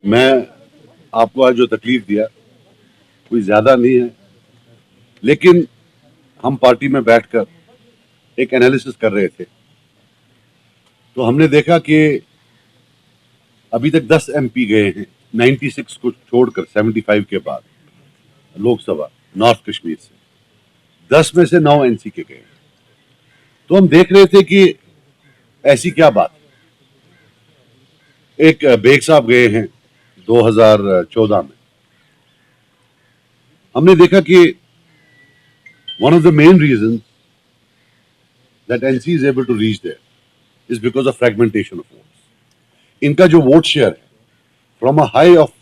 मैं आपको आज जो तकलीफ दिया कोई ज्यादा नहीं है, लेकिन हम पार्टी में बैठकर एक एनालिसिस कर रहे थे तो हमने देखा कि अभी तक 10 एमपी गए हैं 96 को छोड़कर 75 के बाद लोकसभा नॉर्थ कश्मीर से 10 में से 9 एनसी के गए। तो हम देख रहे थे कि ऐसी क्या बात। एक बेग साहब गए हैं 2014 में। हमने देखा कि one of the main reasons that NC is able to reach there is because of fragmentation of votes. इनका जो वोट शेयर है फ्रॉम अ हाई ऑफ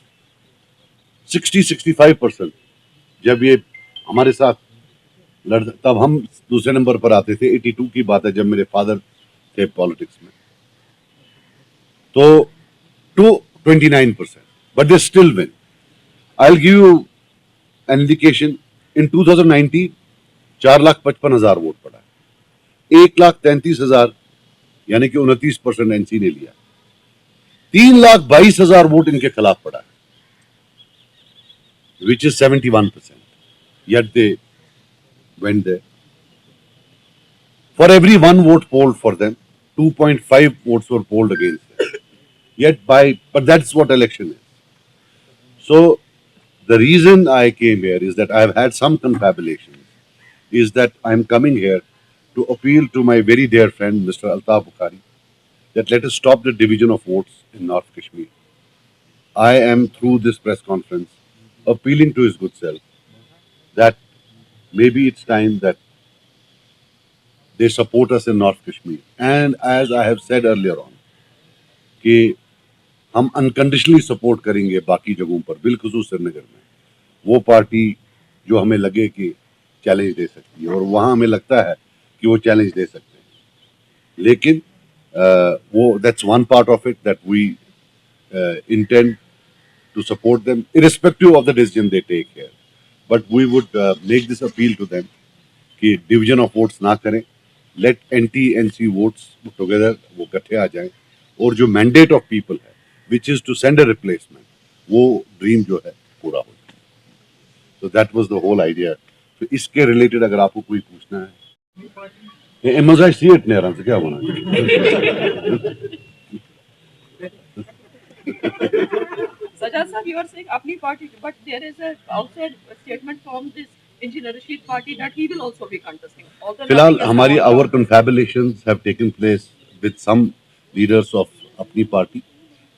60-65%, जब ये हमारे साथ तब हम दूसरे नंबर पर आते थे। 82 की बात है जब मेरे फादर थे पॉलिटिक्स में, तो to 29%, but they still win. I will give you an indication. In 2019 4,55,000 vote पड़ा है, 1,33,000 यानी कि 29% एनसी ने लिया। 3,22,000 वोट इनके खिलाफ पड़ा है, which is 71%. Yet they went there. For every one vote polled for them, 2.5 votes were polled against them. But that's what election is. So the reason I came here is that I've had some confabulations, is that I'm coming here to appeal to my very dear friend, Mr. Altaf Bukhari, that let us stop the division of votes in North Kashmir. I am, through this press conference, appealing to his good self that maybe it's time that they support us in North Kashmir. And as I have said earlier on, कि हम unconditionally support करेंगे बाकी जगहों पर, बिलखुसूस श्रीनगर में वो party जो हमें लगे कि चैलेंज दे सकती है, और वहां हमें लगता है कि वो चैलेंज दे सकते हैं। लेकिन वो that's one part of it that we intend to support them irrespective of the decision they take here, but we would make this appeal to them कि division of votes ना करें, let NT-NC votes together वो इकट्ठे आ जाएं, और जो mandate of people है which is to send a replacement, वो dream जो है पूरा हो जाए। So that was the whole idea. तो इसके related अगर आपको कोई पूछना है, must I see it नेरान से क्या होना Sajjad sir, you are saying Apni party, but there is a outside statement from this Engineer Rashid party that he will also be contesting. फिलहाल हमारी our confabulations have taken place with some leaders of अपनी party,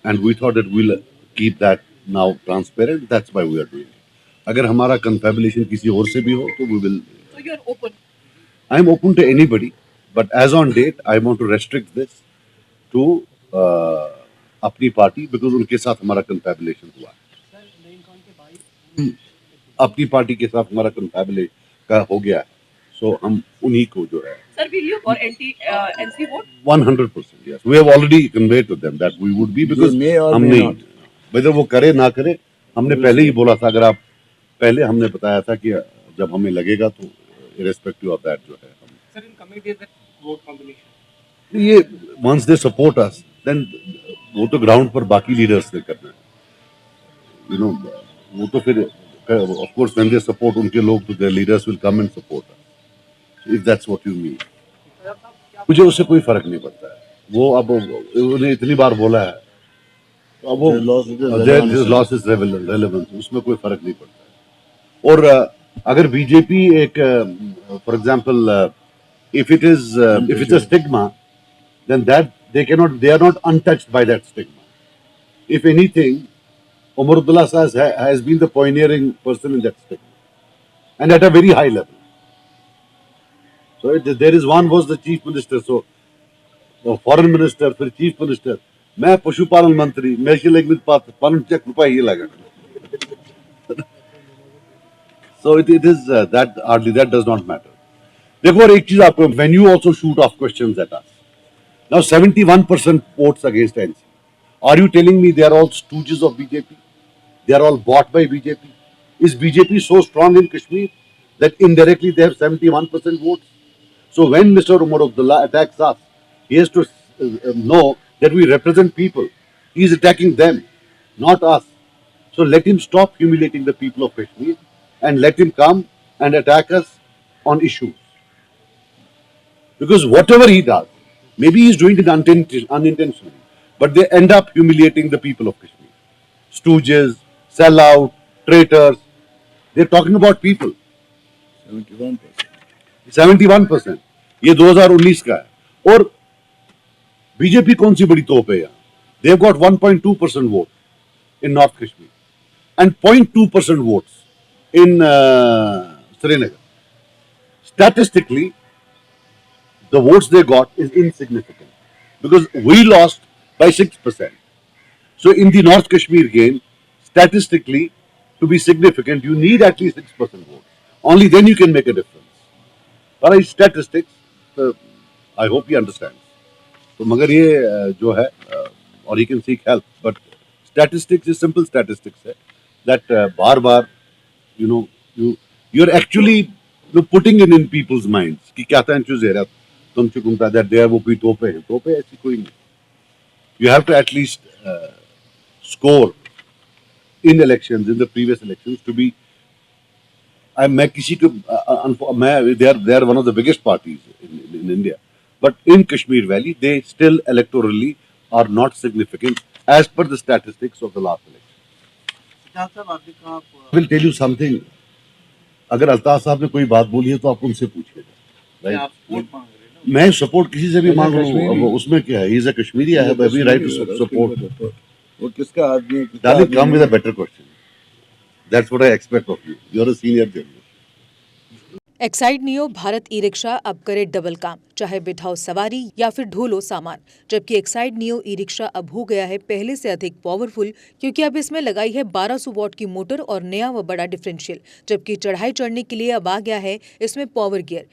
and we thought that we'll keep that now transparent. That's why we are doing it. अगर हमारा confabulation किसी और से भी हो तो we will. So you are open. I am open to anybody, but as on date, I want to restrict this to अपनी party because उनके साथ हमारा confabulation हुआ। अपनी पार्टी के साथ हमारा confabulation का हो गया है, so हम उन्हीं को जो है। Sir, will you for NC vote? 100%, yes. We have already conveyed to them that we would be, because हमने whether वो करे ना करे, हमने पहले ही बोला था। अगर आप पहले हमने बताया था कि जब हमें लगेगा तो irrespective of that जो है हम। Sir, in coming days, that vote combination. ये once they support us, then वो तो ground पर बाकी leaders ने करना है, you know, वो तो फिर of course when they support उनके लोग तो their leaders will come and support us, so if that's what you mean. मुझे उससे कोई फर्क नहीं पड़ता है। वो अब उन्हें इतनी बार बोला है तो अब वो लॉस इज रेलेवेंस, उसमें कोई फर्क नहीं पड़ता है। और अगर बीजेपी एक for example if it is if it's a stigma, then that they are not untouched by that stigma. If anything, Umar Abdullah has been the pioneering person in that stigma, and at a very high level. So there is one was the chief minister, so the foreign minister, फिर chief minister, मैं पशुपालन मंत्री, मेरे लिए पालन check रुपए ही लगा। So it is that hardly that does not matter. देखो और एक चीज आपको, when you also shoot off questions at us, now 71% votes against NC. Are you telling me they are all stooges of BJP? They are all bought by BJP? Is BJP so strong in Kashmir that indirectly they have 71% votes? So when Mr. Umar Abdullah attacks us, he has to know that we represent people. He is attacking them. not us. So let him stop humiliating the people of Kashmir and let him come and attack us on issues. Because whatever he does, maybe he's doing it unintentionally, but they end up humiliating the people of Kashmir. Stooges, sellout, traitors. They're talking about people. 71%. ये 2019 का है और BJP कौन सी बड़ी तोप है यहाँ? They've got 1.2% vote in North Kashmir and 0.2% votes in Srinagar. Statistically, the votes they got is insignificant because we lost by 6%. So in the North Kashmir game, statistically, to be significant, you need at least 6% votes. Only then you can make a difference. But in statistics, I hope he understands. तो मगर ये जो है और he can seek help, but statistics is simple statistics है that बार-बार you're actually putting in people's minds कि क्या था इंचुज है तुम चुकुमता that they are वो भी तोपे ऐसी कोई नहीं. You have to at least score in elections, in the previous elections, to be. मैं किसी को they are one of the biggest parties in India, but in Kashmir Valley they still electorally are not significant as per the statistics of the last election. I will tell you something. अगर अल्ताफ साहब ने कोई बात बोली है तो आप उनसे पूछिएगा. आप सपोर्ट मांग रहे हैं ना? मैं सपोर्ट किसी से भी मांग रहा हूँ. अब उसमें क्या है? He is a Kashmiri. I have every right to support. वो किसका आदमी है? Darling, come with a better question. That's what I expect of you. You are a senior journalist. Exide neo Bharat e rickshaw अब करे double काम, चाहे बिठाओ सवारी या फिर ढोलो सामान। जबकि एक्साइड नियो ई रिक्शा अब हो गया है पहले से अधिक पावरफुल, क्योंकि अब इसमें लगाई है 1200 वॉट की मोटर और नया व बड़ा डिफरेंशियल। जबकि चढ़ाई चढ़ने के लिए अब आ गया है इसमें power gear.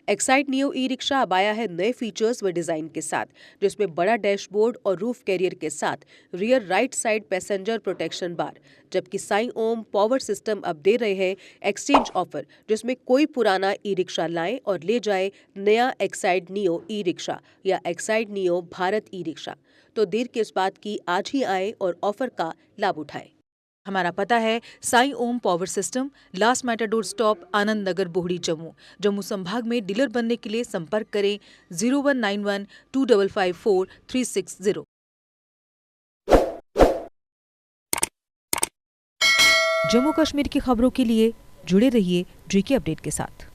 Exide neo e rickshaw अब आया है नए फीचर्स व डिजाइन के साथ, जिसमें बड़ा डैशबोर्ड और रूफ कैरियर के साथ rear right side passenger protection bar. जबकि साई ओम पावर सिस्टम अब दे रहे हैं एक्सचेंज ऑफर, जिसमें कोई पुराना ई रिक्शा लाए और ले जाए नया एक्साइड नियो ई रिक्शा या Exide neo Bharat e rickshaw. तो देर किस बात की, आज ही आए और ऑफर का लाभ उठाए। हमारा पता है Sai Om power system, last matador stop, Anand Nagar, Bohri, Jammu. Jammu संभाग में डीलर बनने के लिए संपर्क करें 0191 2554 360। जम्मू कश्मीर की खबरों के लिए जुड़े रहिए जीके अपडेट के साथ।